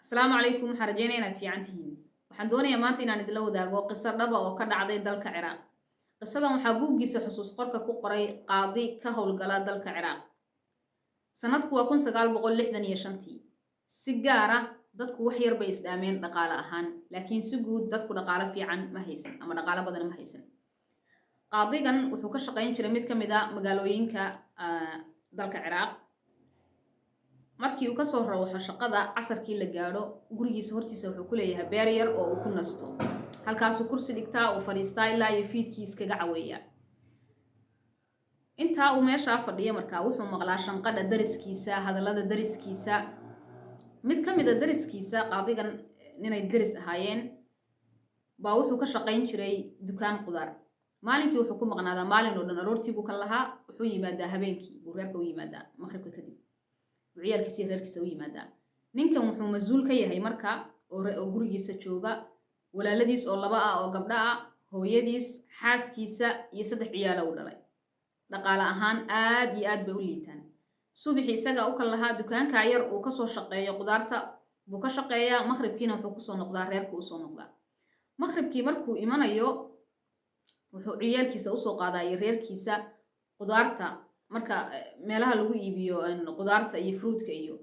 السلام عليكم waxaan rajeynaa inaad fiican tihiin waxaan doonayaa maanta inaan idila wadaago qiso dhaba oo ka dhacday dalka Ciraaq qisadan waxaa buuggiisa xusuus qorka ku qoray qaadi ka howlgala dalka Ciraaq sanadku waa 1965 si gaar ah dadku wax yar bay isdhaameen dhaqaale ahaan laakiin si guud dadku dhaqaale fiican ma haysan ama dhaqaale badan ma haysan qaadigan wuxuu ka shaqeyn jiray mid ka mid ah magaalooyinka dalka Ciraaq markii uu ka soo raaxo shaqada casarkii la gaadho gurigiisa hortiisa wuxuu ku leeyahay beer yar oo uu ku nasto halkaas uu kursi dhigtaa uu fadhiistaa ilaa iyo fiidkiis kaga caweeya inta uu meesha fadhiyo markaa wuxuu maqlaa shanqadha dariskiisa hadallada dariskiisa mid ka mid ah dariskiisa qaadigan inay daris ahaayeen baa wuxuu ka shaqeyn jiray dukaan qudaar maalinkii wuxuu ku maqnaadaa maalin oo dhan aroortii buu ka lahaa wuxuu yimaadaa habeenkii buu reerka u yimaadaa maqribka kadib ciyaalkiisa iyo reerkiisa u yimaadaa ninkan wuxuu mas'uul ka yahay marka oo gurigiisa jooga walaaladiis oo laba ah oo gabdha ah hooyadiis xaaskiisa iyo saddex ciyaal uu dhalay dhaqaale ahaan aad iyo aad bay u liitaan subaxii isaga u kala lahaa dukaanka yar uu ka soo shaqeeyo qudaarta buu ka shaqeeyaa maqribkiina wuxuu ku soo noqdaa reerka u soo noqdaa maqribkii markuu imanayo wuxuu ciyaalkiisa u soo qaadaa iyo reerkiisa qudaarta marka meelaha lagu iibiyo qudaarta iyo fruitka iyo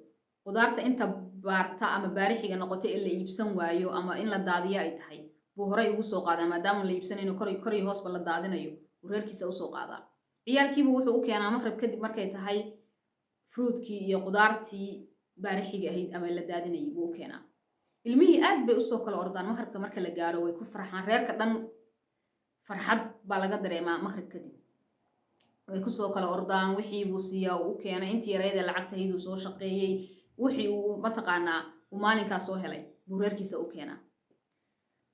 qudaarta inta baarta ama baarixiga noqoto in la iibsan waayo ama in la daadiyo ay tahay buu horay ugu soo qaadaa maadaama la iibsanayno kor iyo hoosba la daadinayo uu reerkiisa u soo qaadaa ciyaalkiiba wuxuu u keenaa maqrib kadib markay tahay fruitkii iyo qudaartii baarixiga ahayd ama la daadinayay buu u keenaa ilmihii aad bay usoo kala ordaan maqribka marka la gaadho way ku farxaan reerka dhan farxad baa laga dareemaa maqrib kadib way ku soo kala ordaan wixii buu siiyaa uu keenay intii yareed ee lacagtayduu soo shaqeeyay wixii uu mataqaanaa uu maalinkaas soo helay buu reerkiisa u keenaa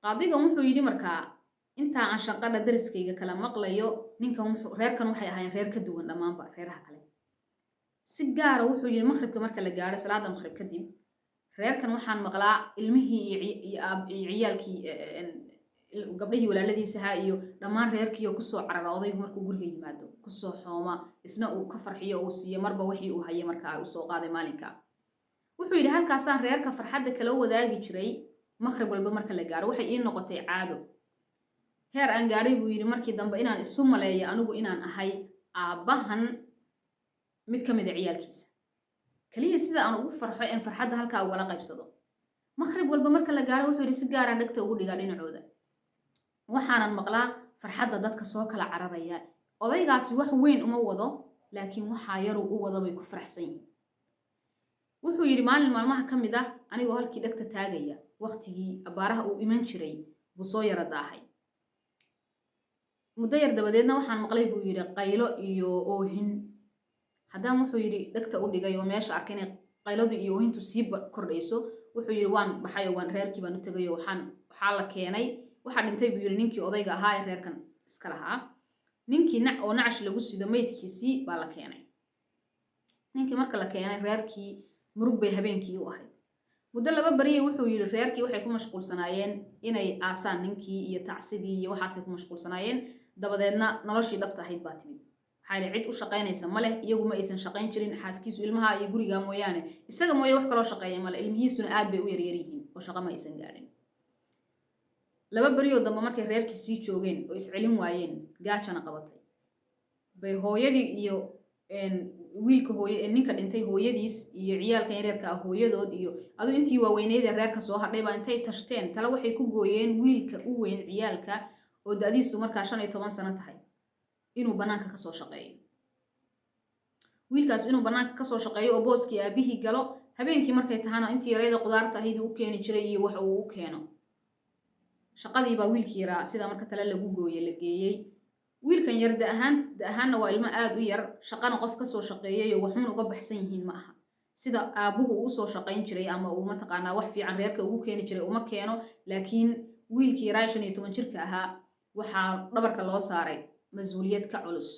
qaadigan wuxuu yidhi markaa intaa aan shaqada dariskayga kala maqlayo reerkan waxay ahaayeen reer ka duwan dhammaanba reeraha kale si gaara wuxuu yidhi maqribka marka la gaadho salaada maqrib kadib reerkan waxaan maqlaa ilmihii iyo ciyaalkii gabdhihii walaaladiisaha iyo dhammaan reerkii oo kusoo carara odaygu markuu guriga yimaado kusoo xooma isna uu ka farxiyo uu siiyo marba wixii uu hayay markaa uu soo qaaday maalinka wuxuu yidhi halkaasaan reerka farxadda kala wadaagi jiray maqrib walba marka la gaadho waxay ii noqotay caado heer aan gaadhay buu yidhi markii dambe inaan isu maleeyo anigu inaan ahay aabbahan mid ka mid a ciyaalkiisa kaliya sida aan ugu farxo in farxadda halkaa ugala qaybsado maqrib walba marka la gaadho wuxuu yidhi si gaaraan dhegta ugu dhigaa dhinacooda waxaanan maqlaa farxadda dadka soo kala cararaya odaygaasi wax weyn uma wado laakiin waxaa yaru u wado bay ku faraxsan yihiin wuxuu yidhi maalin maalmaha ka mid ah anigoo halkii dhegta taagaya waqtigii abbaaraha uu iman jiray buu soo yara daahay muddo yar dabadeedna waxaan maqlay buu yidhi qaylo iyo oohin haddaan wuxuu yidhi dhegta u dhigay oo meesha arkay inay qayladu iyo oohintu sii kordhayso wuxuu yidhi waan baxay oo waan reerkii baan u tegay oo waxaa la keenay waxaa dhintay buu yidhi ninkii odayga ahaa ee reerkan iska lahaa ninkii oo nacash lagu sido maydkiisii baa la keenay ninkii marka la keenay reerkii murug bay habeenkii u ahayd muddo laba bariye wuxuu yidhi reerkii waxay ku mashquulsanaayeen inay aasaan ninkii iyo tacsidii iyo waxaasay ku mashquulsanaayeen dabadeedna noloshii dhabta ahayd baa timid waxaa cid u shaqaynaysa ma leh iyagu ma aysan shaqayn jirin xaaskiisu ilmaha iyo gurigaa mooyaane isaga mooye wax kaloo shaqeeya male ilmihiisuna aad bay u yaryar yihiin oo shaqo ma aysan gaadhin laba berioo dambe markay reerkii sii joogeen oo iscelin waayeen gaajana qabatay bay hooyadii iyo wiilka ninka dhintay hooyadiis iyo ciyaalkan yareerka ah hooyadood iyo aduu intii waaweyneydee reerka soo hadhay baa intay tashteen tale waxay ku gooyeen wiilka u weyn ciyaalka oo da'diisu markaa 15 sano tahay inuu banaanka ka soo shaqeeyo wiilkaas inuu banaanka ka soo shaqeeyo oo booskii aabihii galo habeenkii markay tahana intii yareeda qudaarta ahayd uu keeni jiray iyo wax uu u keeno shaqadii baa wiilkii yaraa sida marka tale lagu gooyay la geeyay wiilkan yar da ahaanna waa ilmo aad u yar shaqana qof ka soo shaqeeyay oo waxun uga baxsan yihiin ma aha sida aabuhu uu soo shaqayn jiray ama uu mataqaanaa wax fiican reerka ugu keeni jiray uma keeno laakiin wiilkii yaraa 15 jirka ahaa waxaa dhabarka loo saaray mas'uuliyad ka culus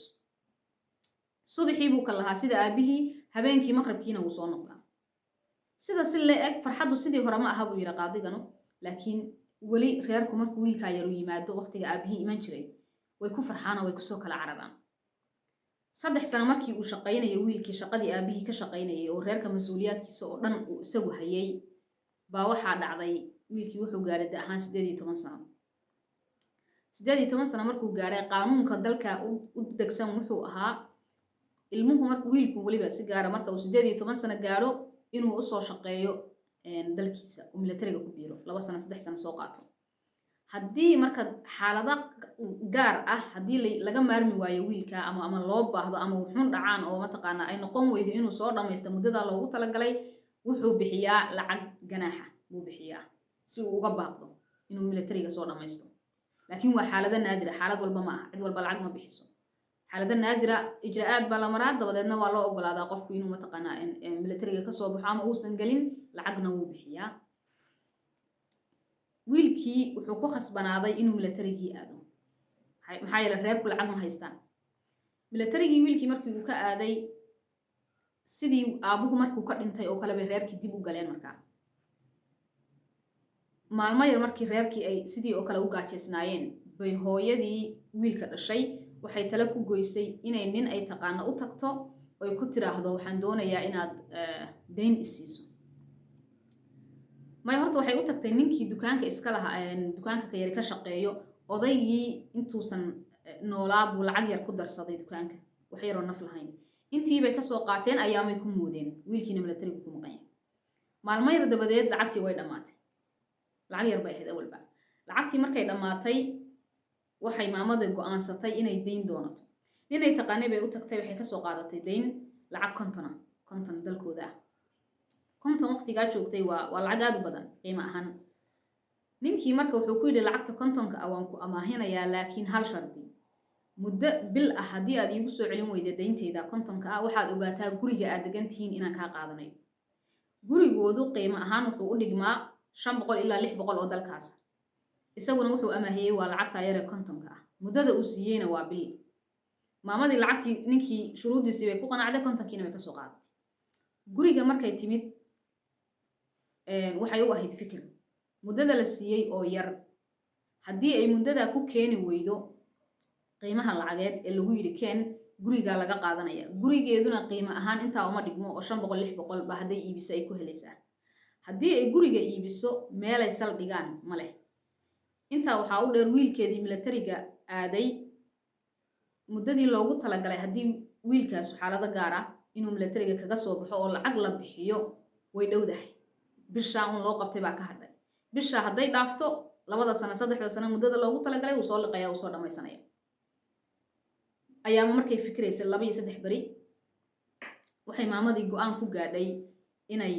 subaxii buu ka lahaa sida aabihii habeenkii maqribkiina wuu soo noqdaa sida si le'eg farxaddu sidii hore ma aha buu yidhi qaadiganu laakiin weli reerku markuu wiilkaa yar u yimaado waqtiga aabihii iman jiray way ku farxaan oo way kusoo kala cararaan 3 sano markii uu shaqaynayay wiilkii shaqadii aabihii ka shaqaynayay oo reerka mas'uuliyaadkiisa oo dhan uu isagu hayay baa waxaa dhacday wiilkii wuxuu gaaray da ahaan 18 sano 18 sano markuu gaaray qaanuunka dalka u degsan wuxuu ahaa ilmuhu markuu wiilku waliba si gaara marka uu 18 sano gaaro inuu u soo shaqeeyo dalkiisa oo militariga ku biiro 2 sano 3 sano soo qaato haddii marka xaalada gaar ah haddii laga maarmi waayo wiilka ama loo baahdo ama wuxuun dhacaan oo mataqaana ay noqon weydo inuu soo dhamaysto muddada loogu talagalay wuxuu bixiyaa lacag ganaaxa wuu bixiyaa si uu uga baaqdo inuu militariga soo dhamaysto laakiin waa xaalada naadira xaalad walba ma aha cid walba lacag ma bixiso xaalada naadira ijraa'aad baa la maraa dabadeedna waa loo ogolaadaa qofku inuu mataqaana militariga ka soo baxo ama uusan gelin lacagna wuu bixiyaa wiilkii wuxuu ku khasbanaaday inuu militarigii aado maxaa yeelay reerku lacag ma haystaan militarigii wiilkii markii uu ka aaday sidii aabuhu markuu ka dhintay oo kale bay reerkii dib u galeen markaa maalmo yar markii reerkii ay sidii oo kale u gaajeysnaayeen bay hooyadii wiilka dhashay waxay tala ku goysay inay nin ay taqaano u tagto oo ay ku tiraahdo waxaan doonayaa inaad dayn isiiso may horta waxay u tagtay ninkii dukaanka iska lahaa dukaanka ka yari ka shaqeeyo odaygii intuusan noolaa buu lacag yar ku darsaday dukaanka wax yaroo naf lahayn intii bay ka soo qaateen ayaamay ku moodeen wiilkiina militariga ku maqan yahay maalmo yar dabadeed lacagtii way dhammaatay lacag yar bay ahayd awalba lacagtii markay dhammaatay waxay maamada go'aansatay inay dayn doonato ninay taqaanay bay u tagtay waxay ka soo qaadatay dayn lacag 50 dalkooda ah 50 waqtigaa joogtay waa lacag aad u badan qiimo ahaan ninkii marka wuxuu ku yidhi lacagta 50ka waan ku amaahinayaa laakiin hal shardi muddo bil ah haddii aad iigu soo celin weyda dayntayda 50ka ah waxaad ogaataa guriga aad degan tihiin inaan kaa qaadanayo gurigoodu qiimo ahaan wuxuu u dhigmaa 500 ilaa 600 oo dalkaas isaguna wuxuu amaahiyey waa lacagta yar ee 50ka ah muddada uu siiyeyna waa bil maamadii lacagtii ninkii shuruudiisii bay ku qanacday 50kiina way ka soo qaadatay guriga markay timid waxay u ahayd fikir muddada la siiyey oo yar haddii ay muddada ku keeni weydo qiimaha lacageed ee lagu yiri keen guriga laga qaadanaya gurigeeduna qiimo ahaan intaa uma dhigmo oo 500 600 ba haday iibiso ay ku helaysaa haddii ay guriga iibiso meel ay sal dhigaan ma leh intaa waxaa u dheer wiilkeedii militariga aaday muddadii loogu talagalay haddii wiilkaas xaalado gaar ah inuu militariga kaga soo baxo oo lacag la bixiyo way dhowdahay bisha loo qabtay baa ka hadhay bisha hadday dhaafto 2 sano 3 sano muddada loogu talagalay uu soo liqaya uu soo dhamaysanaya ayaa markay fikraysay 2 iyo 3 bari waxay maamadii go'aan ku gaadhay inay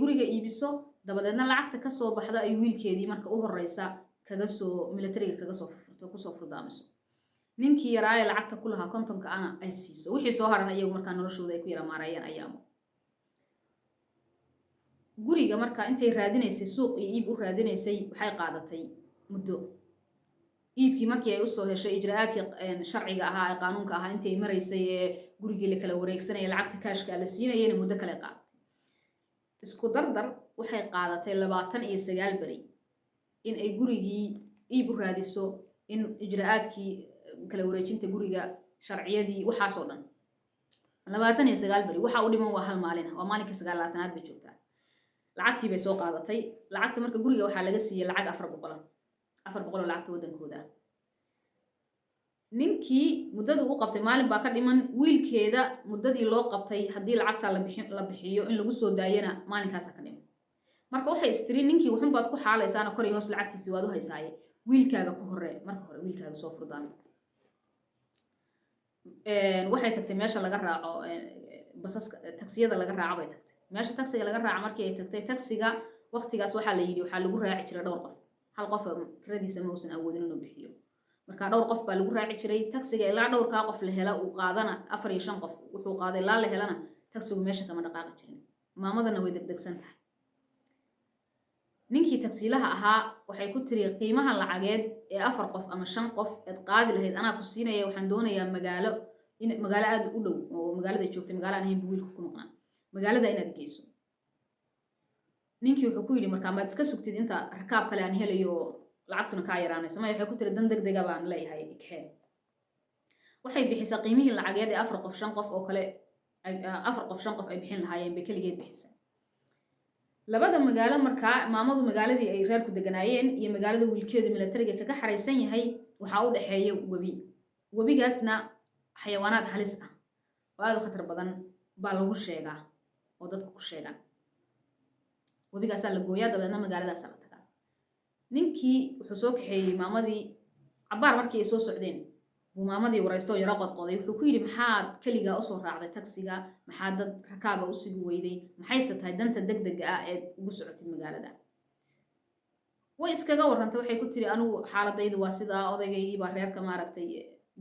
guriga iibiso dabadeedna lacagta ka soo baxda ay wiilkeedii marka u horeysa kaga soo militariga kaga soo furto ku soo furdaamiso ninkii yaraay lacagta ku lahaa 50ka ana ay siiso wixii soo haran iyagu marka noloshooda ay ku yara maarayeen ayaamo guriga marka intay raadinaysay suuq iyo iib u raadinaysay waxay qaadatay muddo iibkii markii ay u soo heshay ijraa'aadkii sharciga ahaa ee qaanuunka ahaa intay maraysay ee gurigii la kala wareegsanay lacagta kaashka la siinayeen muddo kale qaadatay isku dardar waxay qaadatay 29 bari in ay gurigii iib u raadiso in ijraa'aadkii kala wareejinta guriga sharciyadii waxaas oo dhan 29 bari waxa u dhiman waa hal maalin waa maalinka 9aad bay joogtaa lacagtii bay soo qaadatay lacagta marka guriga waxaa laga siiyay lacag 400 lacagta wadankooda ninkii muddadu u qabtay maalin baa ka dhiman wiilkeeda muddadii loo qabtay haddii lacagta la bixiyo in lagu soo daayana maalinkaas ka dhiman marka waxay istiri ninkii wuxun baad ku xaalaysaana kor iyo hoos lacagtiisii waad u haysaaye wiilkaaga ku horre marka hore wiilkaaga soo furdaan waxay tagtay meesha laga raaco basaska taksiyada laga raaco bay tagtay meesha taksiga laga raaco markii ay tagtay taksiga waqtigaas waxaa la yidhi waxaa lagu raaci jiray dhowr qof hal qof kiradiisa ma uusan awoodin inuu bixiyo marka dhowr qof baa lagu raaci jiray taksiga ilaa dhowrkaa qof la hela uu qaadana 4 iyo 5 qof wuxuu qaaday ilaa la helana taksigu meesha kama dhaqaaqi jirin maamadana way degdegsan tahay ninkii taksiilaha ahaa waxay ku tiri qiimaha lacageed ee 4 qof ama 5 qof ee qaadi lahayd anaa ku siinaya waxaan doonayaa magaalo aad u dhow oo magaalada joogtay magaalo aan ahayn wiilku ku noqon magaalada inaad geyso ninkii wuxuu ku yiri markaa maad iska sugtid inta rakaab kale aan helayo lacagtuna ka yaraanaysa ma waxay ku tiri dan degdeg ah baan leeyahay ikxeen waxay bixisaa qiimihii lacageed ee 4 qof 5 qof oo kale 4 qof 5 qof ay bixin lahaayeen bay kaligeed bixisay labada magaalo markaa maamadu magaaladii ay reerku deganaayeen iyo magaalada wiilkeedu militariga kaga xaraysan yahay waxaa u dhexeeya webigaasna xayawaanaad halis ah oo aad u khatar badan baa lagu sheegaa oo dadku ku sheegaan. webigaasaa la gooyaa, dabeedna magaaladaasaa la tagaa. ninkii wuxuu soo kaxeeyey maamadii cabbaar markii ay soo socdeen buu maamadii waraysto oo yaro qodqoday. wuxuu ku yidhi maxaad keligaa usoo raacday tagsiga, maxaad dad rakaaba u sugi weyday, maxayse tahay danta degdega ah eed ugu socotid magaalada? way iskaga warrantay, waxay ku tiri anigu xaaladaydu waa sidaa, odaygaygi baa reerka maaragtay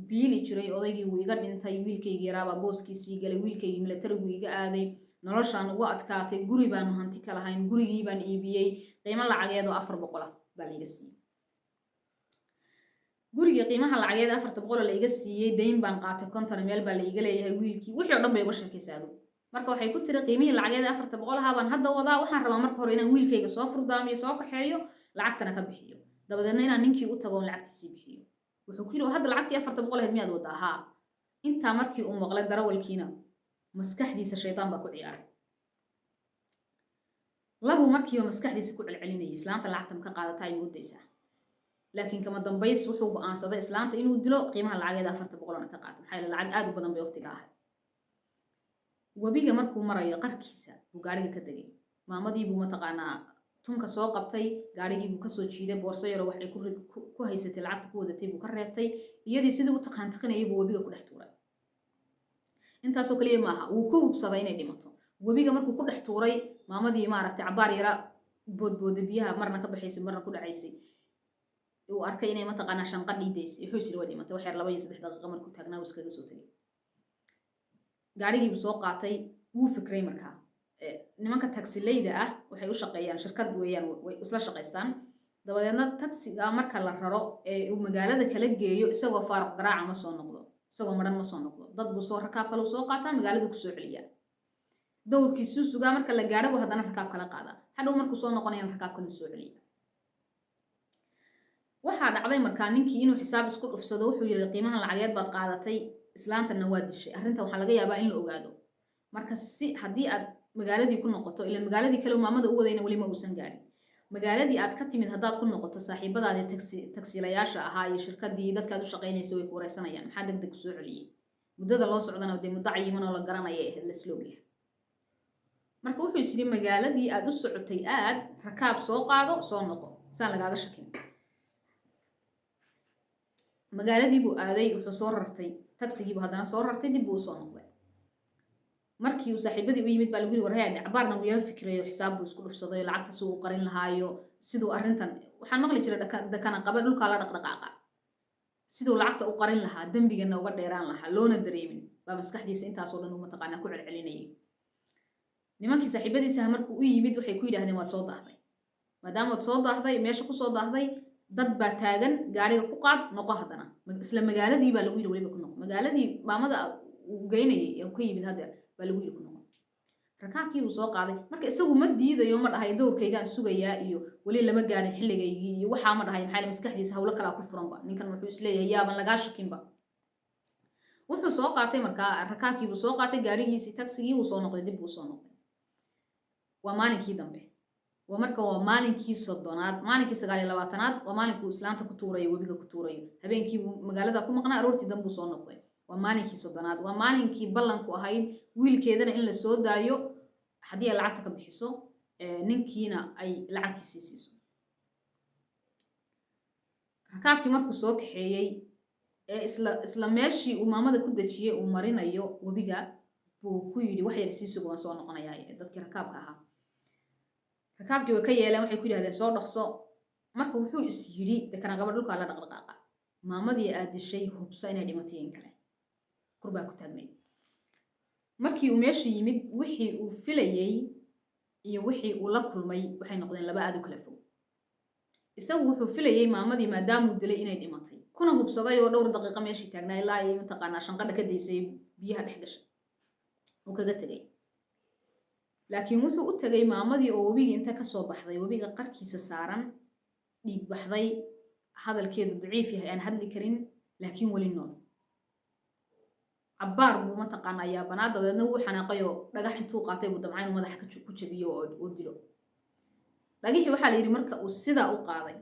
biili jiray, odaygii wuu iga dhintay, wiilkaygii yaraabaa booskiisii galay, wiilkaygii militarigu iga aaday, noloshaan ugu adkaatay, guri baanu hanti ka lahayn, gurigii baan iibiyey, qiimo lacageedoo 400 baa laiga siiyey. gurigii qiimaha lacageed 400 la iga siiyey, dayn baan qaatay 50 meel baa la iga leeyahay, wiilkii wixii oo dhan bay uga sheekaysaa adigu. marka waxay ku tiri qiimihii lacageed 400 baan hadda wadaa, waxaan rabaa marka hore inaan wiilkayga soo furdaamiyo, soo kaxeeyo, lacagtana ka bixiyo, dabadeedna inaan ninkii u tago lacagtiisii bixiyo. wuxuu ku yidhi hadda lacagtii 400 ahayd miyaad wadaa? haa. intaa markii uu maqlay darawalkiina maskaxdiisa shaytaan baa ku ciyaaray. labuu markiiba maskaxdiisa ku celcelinayay, islaanta lacagta ma ka qaadataa ay u daysaa. laakiin kama dambays wuxuu go'aansaday islaanta inuu dilo, qiimaha lacageed 400 ka qaato, maxaa yeelay lacag aad u badan bay waqtiga ahayd. webiga markuu marayo qarkiisa buu gaariga ka degay. maamadii buu mataqaanaa tunka soo qabtay, gaarigii buu kasoo jiiday, boorso yaro waxay ku haysatay lacagta ku wadatay buu ka reebtay, iyadii sidii u taqaantiqinayay buu webiga ku dhex tuuray. intaasoo kaliya maaha, wuu ku hubsaday inay dhimato. webiga markuu ku dhex tuuray, maamadii maaragtay cabbaar yara boodbooda biyaha marna ka baxaysay marna ku dhacaysay, uu arkay inay mataqaanaa shanqa dhiidaysay, wuxuu yiri way dhimatay. wax yar 2 iyo 3 daqiiqo markuu taagnaa iskaga soo tagay. gaarigii buu soo qaatay, wuu fikray markaa. nimanka taxileyda ah waxay u shaqeeyaan shirkad weeyaan, way isla shaqaystaan. dabadeedna taxiga marka la raro ee uu magaalada kala geeyo isagoo faaruq garaaca ma soo noqdo, isagoo maran ma soo noqdo. dad buu soo rakaab kale soo qaataa, magaalada ku soo celiyaa. dowrkiisuu sugaa, marka la gaadho buu haddana rakaab kala qaadaa, hadhow markuu soo noqonayana rakaab kale soo celiyaa. waxaa dhacday markaa ninkii inuu xisaab isku dhufsado. wuxuu yiri qiimahan lacageed baad qaadatay, islaantana waa dishay, arrinta waxaa laga yaabaa in la ogaado. marka si haddii aad magaaladii ku noqoto, ila magaaladii kale maamada u wadayna weli ma uusan gaadhin, magaaladii aad ka timid haddaad ku noqoto, saaxiibadaadii tagsiilayaasha ahaa iyo shirkadii dadkaad u shaqaynaysay way ku wareysanayaan, maxaa degdeg soo celiyey. muddada loo socdana dee muddo cayiman oo la garanaya ahayd, la isla ogyahay. marka wuxuu is yidhi magaaladii aad u socotay aad, rakaab soo qaado, soo noqo, saan lagaaga shakin. magaaladii buu aaday, wuxuu soo rartay tagsigiibu haddana soo rartay, dib buu u soo noqday. markii uu saaxiibadii u yimid baa lagu yiri warhayaa cabbaarna uu yaro fikrayo, xisaab buu isku dhufsaday, lacagta si uu qarin lahaayo, siduu arrintan waxaan maqli jiray dakana qaba dhulka la dhaqdhaqaaqa, siduu lacagta u qarin lahaa, dambigana uga dheeraan lahaa, loona dareemin baa maskaxdiisa intaasoo dhan uu mataqaanaa ku celcelinayay. nimankii saaxiibadiisa markuu u yimid waxay ku yidhaahdeen waad soo daahday, maadaama waad soo daahday, meesha ku soo daahday, dad baa taagan, gaariga ku qaad, noqo haddana. isla magaaladii baa lagu yiri weliba ku noqo, magaaladii maamada uu geynayay ee ka yimid haddeer baa lagu yiri ku noqo. rakaabkii buu soo qaaday. marka isagu ma diidayo, ma dhahay dowrkaygaan sugayaa iyo weli lama gaadhin xilligaygii iyo waxaa ma dhahay, maxaa maskaxdiisa hawlo kalaa ku furanba. ninkan wuxuu isleeyahay yaaban lagaa shakinba. wuxuu soo qaatay markaa rakaabkii buu soo qaatay, gaarigiisii tagsigii wuu soo noqday, dib buu soo noqday. waa maalinkii dambe, waa maalinkii 30aad, maalinkii 29aad, waa maalinkuu islaanta ku tuurayo, webiga ku tuurayo. habeenkii buu magaalada ku maqnaa, aroortii dambe buu soo noqday. waa maalinkii 30aad, waa maalinkii ballanku ahayd wiilkeedana in la soo daayo haddii ay lacagta ka bixiso, ninkiina ay lacagtiisii siiso. rakaabkii markuu soo kaxeeyey ee isla meeshii uu maamada ku dejiyey uu marinayo webiga, buu ku yidhi wax yar sii sugo, waan soo noqonayaa. dadkii rakaabka ahaa rakaabkii way ka yeeleen, waxay ku yidhahdeen soo dhaqso. marka wuxuu is yidhi dekana gabadh dhulkaa la dhaqdhaqaaqa, maamadii aad dishay hubsa inay dhimatay in kale, kurbaa ku taagnay. markii uu meeshii yimid, wixii uu filayey iyo wixii uu la kulmay waxay noqdeen laba aad u kala fog. isagu wuxuu filayey maamadii maadaamuu dilay inay dhimatay, kuna hubsaday oo dhowr daqiiqo meeshii taagnaa ilaa ay mataqaanaa shanqadha ka daysay biyaha dhex gashay uu kaga tegay. laakiin wuxuu u tegay maamadii oo webigii inta ka soo baxday, webiga qarkiisa saaran, dhiig baxday, hadalkeedu daciif yahay, aan hadli karin, laakiin weli nool. cabbaar buu mataqaanaa yaabanaad, dabeedna wuu xanaaqayoo dhagax intuu qaatay buu damcayn madaxa ku jabiyo oo dilo. dhagixii waxaa la yidhi marka uu sidaa u qaaday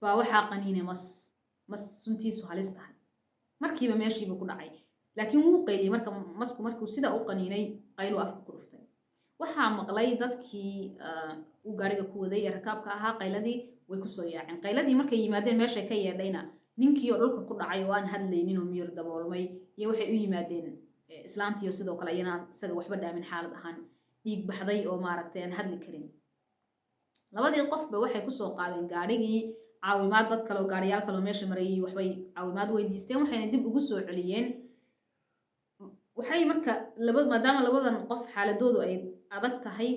baa waxaa qaniinay mas suntiisu halis tahay markiiba meeshiiba ku dhacay laakiin wuu qayliyey marka masku markuu sidaa u qaniinay qayluu afka ku dhuftay waxaa maqlay dadkii uu gaariga ku waday ee rakaabka ahaa qayladii way kusoo yaaceen qayladii markay yimaadeen meeshay ka yeedhayna ninkii oo dhulka ku dhacay oo aan hadlaynin oo miyir daboolmay iyo waxay u yimaadeen islaantiiyo sidoo kale iyana isaga waxba dhaamin xaalad ahaan dhiig baxday oo maaragtay aan hadli karin labadii qofba waxay kusoo qaadeen gaarigii caawimaad dad kale oo gaariyaal kale oo meesha marayay waxbay caawimaad weydiisteen waxayna dib ugu soo celiyeen waxay marka maadaama labadan qof xaaladoodu ay adag tahay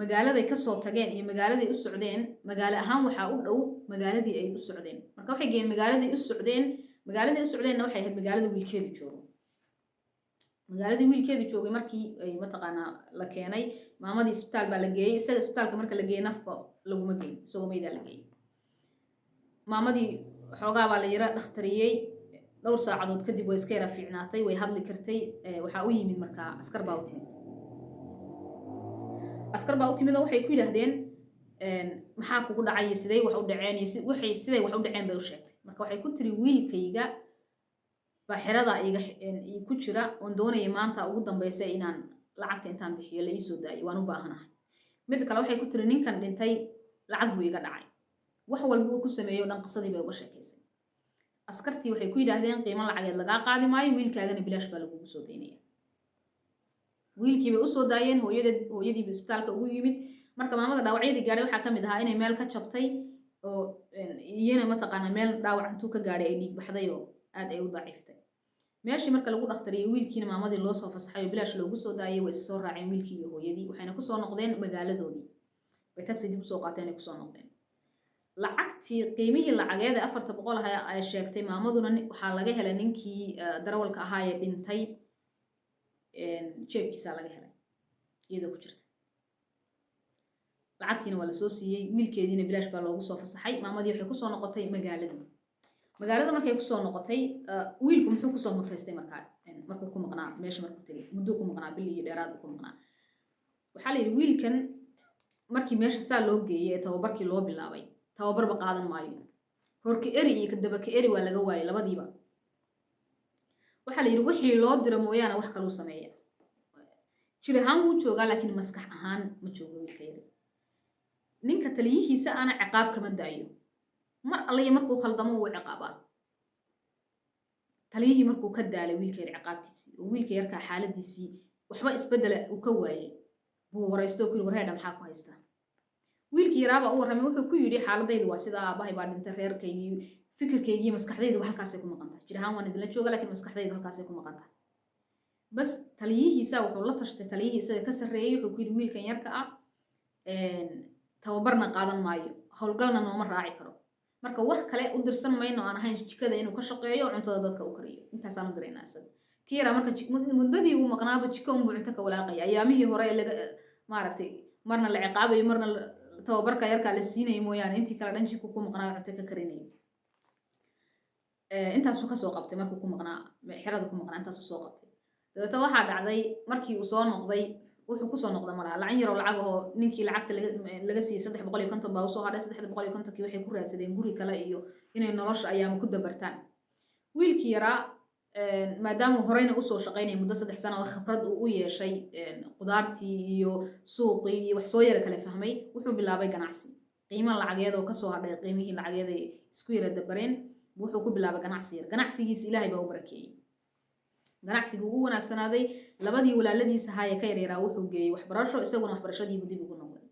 magaaladay kasoo tageen iyo magaaladay u socdeen magaalo ahaan waxaa u dhow magaaladii ay u socdeen marka waxay geeyeen magaaladii u socdeenna waxay ahayd magaalada wiilkeedu joogo magaaladii wiilkeedu joogay markii ay mataqaanaa la keenay maamadii isbitaal baa la geeyey isaga isbitaalka marka la geeyey nafba laguma geyn isagoo maydaa la geeyey maamadii xoogaa baa la yara dhakhtariyey dhowr saacadood kadib way iska yara fiicnaatay way hadli kartay waxaa u yimid markaa askar baa u timid oo waxay ku yidhaahdeen maxaa kugu dhacay siday wax u dhaceen iyo siday wax u dhaceen bay u sheegtay marka waxay ku tiri wiilkayga baa xerada ku jira oon doonaya maanta ugu dambaysa inaan lacagta intaan bixiyo la iisoo daayo waan u baahanahay mid kale waxay ku tiri ninkan dhintay lacag buu iga dhacay wax walba uu ku sameeyo dhan qisadii bay uga sheekaysay askartii waxay ku yidhaahdeen qiimo lacageed lagaa qaadi maayo wiilkaagana bilaash baa lagugu soo daynaya wiilkii bay usoo daayeen hooyadiiba isbitaalka ugu yimid marka maamada dhaawacyadii gaadhay waxaa ka mid ahaa inay meel ka jabtay oo iyana mataqaanaa meel dhaawac intuu ka gaadhay ay dhiig baxday oo aad ay u daciiftay meeshii marka lagu dhakhtariyey wiilkiina maamadii loo soo fasaxay oo bilaash loogu soo daayay way is soo raaceen wiilkii iyo hooyadii waxayna kusoo noqdeen magaaladoodii bay taxi dib usoo qaateen ay kusoo noqdeen lacagtii qiimihii lacageed ee 400 ah ay sheegtay maamaduna waxaa laga helay ninkii darawalka ahaa ee dhintay jeebkiisa laga helay iyadoo ku jirta lacagtiina waa la soo siiyey wiilkeediina bilaash baa loogu soo fasaxay maamadii waxay kusoo noqotay magaalada markay kusoo noqotay wiilku muxuu kusoo mutaystay markuu ku maqnaa meesha markuu tegay mudduu ku maqnaa bil iyo dheeraad ku maqnaa waxaa la yidhi wiilkan markii meesha saa loo geeyey ee tababarkii loo bilaabay tababarba qaadan maayo horka eri iyo kadabaka eri waa laga waayay labadiiba waxaa la yidhi wixii loo diro mooyaane wax kaluu sameeya jir ahaan wuu joogaa laakiin maskax ahaan ma joogo wiilka yari ninka taliyihiisa ana ciqaab kama daayo mar allaya markuu khaldamo wuu ciqaabaa taliyihii markuu ka daalay wiilka yar ciqaabtiisii oo wiilka yarkaa xaaladiisii waxba isbedela uu ka waayay buu waraysto ku yidhi warheedha maxaa ku haystaa wiilkii yaraaba u warramay wuxuu ku yidhi xaaladaydu waa sidaa aabahay baa dhintay reerkaygii fikirkaygii maskaxdayduba halkaasay ku maqan tahay jir ahaan waan idinla jooga laakiin maskaxdaydu halkaasay ku maqan tahay bas taliyihiisa wuxuu la tashtay taliyihii isaga ka sarreeyey wuxuu ku yidhi wiilkan yarka ah tababarna qaadan maayo howlgalna nooma raaci karo marka wax kale u dirsan mayno aan ahayn jikada inuu ka shaqeeyo cuntada dadka u kariyo intaasaan u diraynaa isaga kii yaraa marka muddadii uu maqnaaba jiko unbuu cunto ka walaaqaya ayaamihii hore ee maaragtay marna la ciqaabayo marna tababarka yarkaa la siinayo mooyaane intii kale dhan jiko ku maqnaa cunto ka karinayo intaasuu kasoo qabtay markuu ku maqnaa xerada ku maqnaa intaasuu soo qabtay dabeeta waxaa dhacday markii uu soo noqday wuxuu kusoo noqda malaha lacag yaroo lacag ahoo ninkii lacagta laga siiyey 350 baa usoo hadhay 350kii waxay ku raadsadeen guri kale iyo inay nolosha ayaama ku dabartaan wiilkii yaraa maadaama horeyna usoo shaqaynaya muddo 3 sano oo khibrad uu u yeeshay qudaartii iyo suuqii iyo wax soo yara kale fahmay wuxuu bilaabay ganacsi qiimo lacageed oo kasoo hadhay qiimihii lacageed ay isku yara dabareen wuxuu ku bilaabay ganacsi yar ganacsigiisa ilaahay baa u barakeeyey ganacsigu ugu wanaagsanaaday labadii walaaladiisa ahaa ka yaraa wuxuu geeyey waxbarasho isaguna waxbarashadiibu dib ugu noqday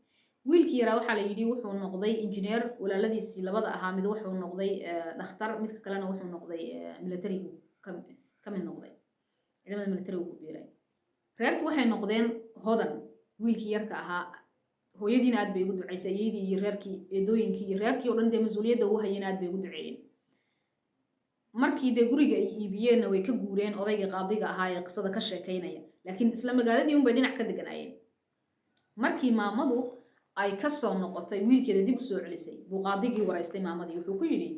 wiilkii yaraa waxaa la yidhi wuxuu noqday injineer walaaladiisii labada ahaa mid wuxuu noqday dhakhtar midka kalena wuxuu noqday militarigu ka mid noqday ciidamada militarigu ku biiray reerkii waxay noqdeen hodan wiilkii yarka ahaa hooyadiina aad bay ugu ducaysay iyadii iyo reerkii eedooyinkii iyo reerkii oo dhan dee mas-uuliyadda uu hayeen aad bay ugu duceeyeen markii dee guriga ay iibiyeenna way ka guureen odayga qaadiga ahaa ee qisada ka sheekaynaya laakiin isla magaaladii unbay dhinac ka deganaayeen markii maamadu ay ka soo noqotay wiilkeeda dib u soo celisay buu qaadigii waraystay maamadii wuxuu ku yidhi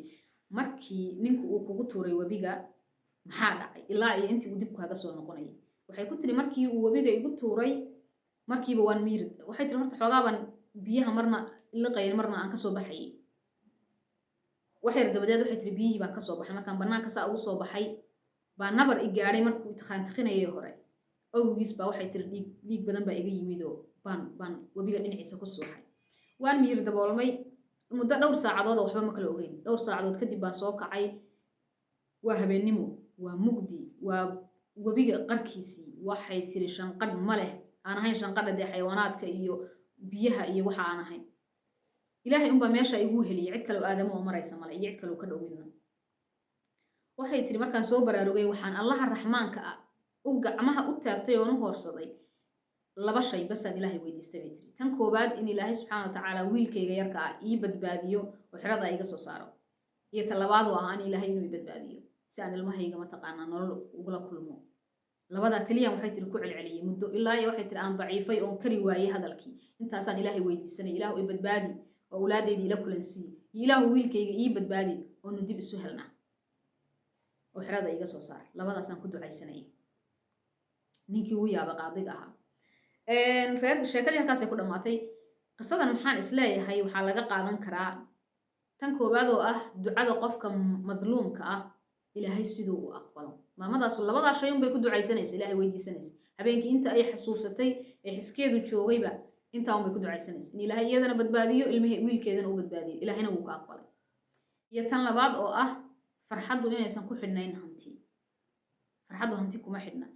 markii ninku uu kugu tuuray webiga maxaa dhacay ilaa iyo intii uu dib kaaga soo noqonayay waxay ku tiri markii uu webiga igu tuuray markiiba waan miir waxay tiri horta xoogaaban biyaha marna liqayn marna aan kasoo baxayay waxay dabadeed waxay tiri biyihii baan kasoo baxay markaan banaanka saa ugu soo baxay baa nabar i gaadhay markuu itaqaantiqinayay hore awgiis baa waxay tiri dhiig badan baa iga yimid oo baan webiga dhinaciisa ku suuxay waan miir daboolmay muddo dhowr saacadood oo waxba ma kala ogeyn dhowr saacadood kadib baan soo kacay waa habeennimo waa mugdi waa webiga qarkiisii waxay tiri shanqadh ma leh aan ahayn shanqadha dee xayawaanaadka iyo biyaha iyo waxa aan ahayn ilaahay unbaa meesha igu heliyay cid kale oo aadamo oo maraysa male iyo cid kale oo ka dhow midna waxay tiri markaan soo baraarugay waxaan allaha raxmaanka ah u gacmaha u taagtay oon u hoorsaday laba shay basaan ilaahay weydiistay bay tiri tan koobaad in ilaahay subxaana watacaala wiilkayga yarka ah ii badbaadiyo oo xerada iga soo saaro iyo ta labaad oo ah in ilaahay inuu ii badbaadiyo si aan ilmahayga mataqaanaa nolol ugula kulmo labadaa keliya waxay tiri ku celceliyey muddo ilaa iyo waxay tiri aan daciifay oon kari waayey hadalkii intaasaan ilaahay weydiisanay ilaahu i badbaadi oo awlaadayda ila kulansii iyo ilaahu wiilkayga ii badbaadi oonu dib isu helnaa oo xerada iga soo saar labadaasaan ku ducaysanayay ninkii ugu yaaba qaadiga ahaa reer sheekadii halkaasay ku dhammaatay qisadan maxaan isleeyahay waxaa laga qaadan karaa tan koowaad oo ah ducada qofka madluumka ah ilaahay siduu u aqbalo maamadaasu labadaa shay unbay ku ducaysanaysa ilaahay weydiisanaysa habeenkii inta ay xasuusatay ee xiskeedu joogayba intaa unbay ku ducaysanaysa in ilaahay iyadana badbaadiyo wiilkeedana u badbaadiyo ilaahayna wuu ka aqbalay iyo tan labaad oo ah farxaddu inaysan ku xidhnayn hanti farxaddu hanti kuma xidhna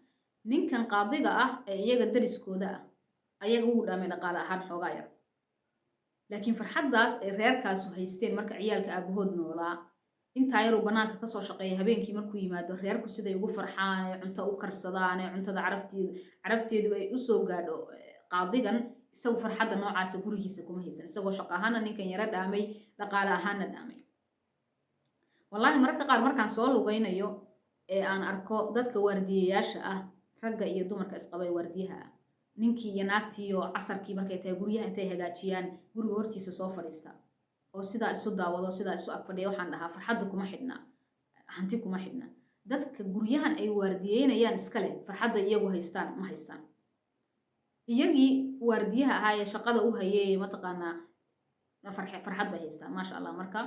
ninkan qaadiga ah ee iyaga dariskooda ah ayaga ugu dhaamay dhaqaale ahaan xoogaa yar laakiin farxaddaas ay reerkaasu haysteen marka ciyaalka aabahood noolaa intaa yaruu bannaanka kasoo shaqeeya habeenkii markuu yimaado reerku siday ugu farxaan ee cunto u karsadaan ee cuntada carafteedu ay usoo gaadho qaadigan isagu farxadda noocaasa gurigiisa kuma haysan isagoo shaqo ahaana ninkan yaro dhaamay dhaqaale ahaana dhaamay wallaahi mararka qaar markaan soo lugaynayo ee aan arko dadka waardiyayaasha ah ragga iyo dumarka isqabay waardiyaha ah ninkii iyo naagtii oo casarkii markay tahay guryaha intay hagaajiyaan guriga hortiisa soo fadhiista oo sidaa isu daawado sidaa isu agfadhiya waxaan dhahaa farxadda kuma xidhna hanti kuma xidhna dadka guryahan ay waardiyeynayaan iska leh farxadda iyagu haystaan ma haystaan iyagii waardiyaha ahaa ee shaqada u hayay mataqaanaa farxad bay haystaan maasha allah marka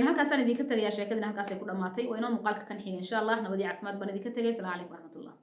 halkaasaan idinka tegayaa sheekadina halkaasay ku dhammaatay waa inoo muuqaalka kan xiga insha allah nabadii caafimaad baan idinka tegay asalaamu calaykum waraxmatullah